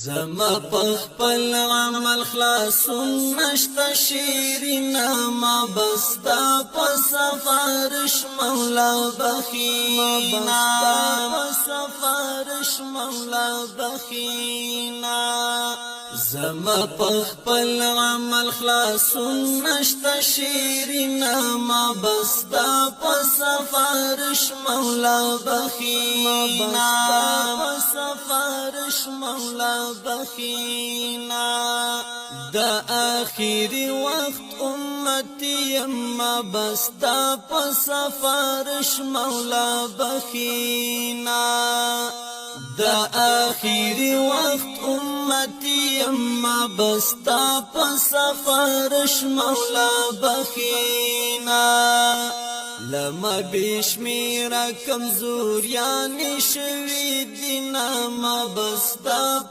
زما پخپل عمل خلاصون نشتا شیرینا ما بستا پا سفارش مولا بخینا زما پخپل عمل خلاصون نشتا شیرینا ما بستا پا سفارش مولا بخینا دا آخری وقت امتی اما بستا پا سفارش مولا بخینا دا آخری وقت امتی اما بستا پا سفارش مولا بخینا لما بشمیرا کمزوریانی شوی دینا ما بستا